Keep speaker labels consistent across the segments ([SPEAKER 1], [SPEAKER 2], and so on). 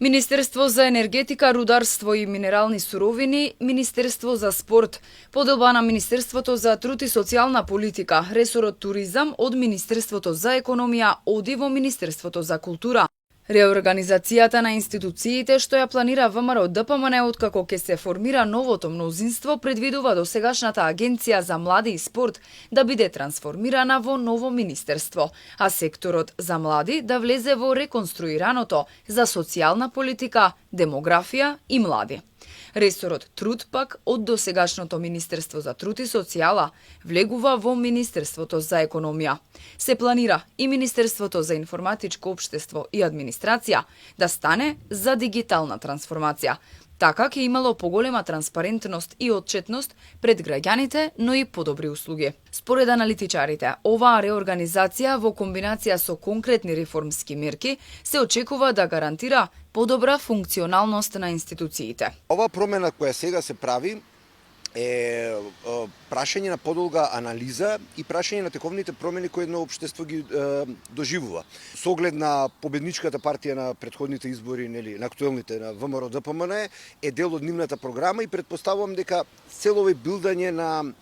[SPEAKER 1] Министерство за енергетика, рударство и минерални суровини, Министерство за спорт, поделба на Министерството за труд и социјална политика, ресорот туризам од Министерството за економија оди во Министерството за култура. Реорганизацијата на институциите што ја планира ВМРО ДПМН откако ќе се формира новото мнозинство предвидува досегашната Агенција за млади и спорт да биде трансформирана во ново министерство, а секторот за млади да влезе во реконструираното за социјална политика, демографија и млади. Ресорот труд пак од досегашното Министерство за труд и социјала влегува во Министерството за економија. Се планира и Министерството за информатичко општество и администрација да стане за дигитална трансформација. Така ќе имало поголема транспарентност и отчетност пред граѓаните, но и подобри услуги. Според аналитичарите, оваа реорганизација во комбинација со конкретни реформски мерки се очекува да гарантира подобра функционалност на институциите.
[SPEAKER 2] Ова промена која сега се прави е прашање на подолга анализа и прашање на тековните промени кои едно општество ги доживува. Со оглед на победничката партија на претходните избори, нели, на актуелните на ВМРО ДПМН е дел од нивната програма и претпоставувам дека цело билдање на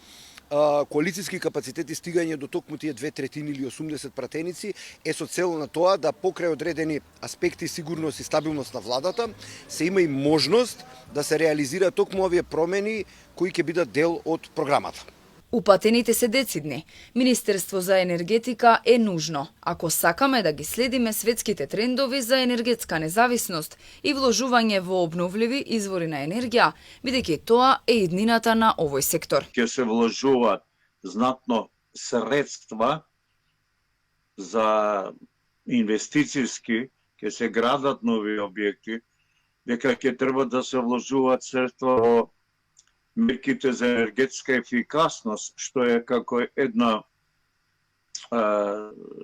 [SPEAKER 2] коалициски капацитети, стигање до токму тие 2/3 или 80 пратеници е со цел на тоа да покрај одредени аспекти сигурност и стабилност на владата се има и можност да се реализира токму овие промени кои ќе бидат дел од програмата.
[SPEAKER 1] Упатените се децидни. Министерство за енергетика е нужно, ако сакаме да ги следиме светските трендови за енергетска независност и вложување во обновливи извори на енергија, бидејќи тоа е иднината на овој сектор.
[SPEAKER 3] Ќе се вложуваат знатно средства за инвестициски, ќе се градат нови објекти, дека ќе треба да се вложуваат средства во мерките за енергетска ефикасност, што е како една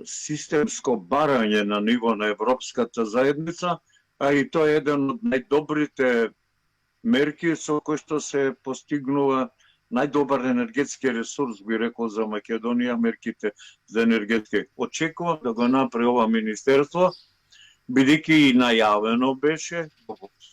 [SPEAKER 3] системско барање на ниво на Европската заедница, а и тоа е еден од најдобрите мерки со кои што се постигнува најдобар енергетски ресурс, би рекол за Македонија, мерките за енергетика. Очекувам да го направи ова министерство, бидејќи и најавено беше,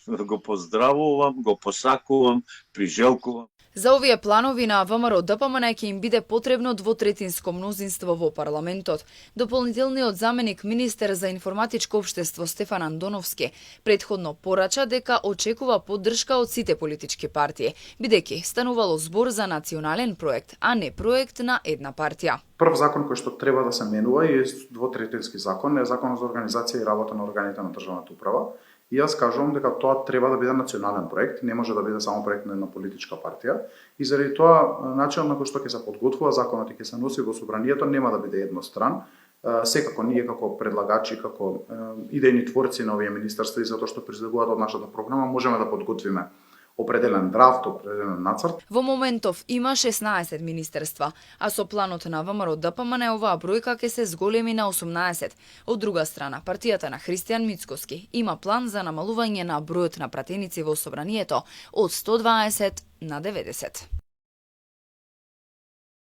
[SPEAKER 3] го поздравувам, го посакувам, прижелкувам.
[SPEAKER 1] За овие планови на ВМРО ДПМН ќе им биде потребно двотретинско мнозинство во парламентот. Дополнителниот заменик министер за информатичко општество Стефан Андоновски претходно порача дека очекува поддршка од сите политички партии, бидејќи станувало збор за национален проект, а не проект на една партија.
[SPEAKER 4] Прв закон кој што треба да се менува е двотретински закон, е законот за организација и работа на органите на државната управа. И јас кажувам дека тоа треба да биде национален проект, не може да биде само проект на една политичка партија. И заради тоа, начинот на кој што ќе се подготвува законот и ќе се носи во собранието нема да биде едностран. Секако ние како предлагачи, како идејни творци на овие министерства и затоа што произлегуваат од нашата програма, можеме да подготвиме определен драфт, определен нацрт.
[SPEAKER 1] Во моментов има 16 министерства, а со планот на ВМРО ДПМН оваа бројка ќе се зголеми на 18. Од друга страна, партијата на Христијан Мицкоски има план за намалување на бројот на пратеници во собранието од 120 на 90.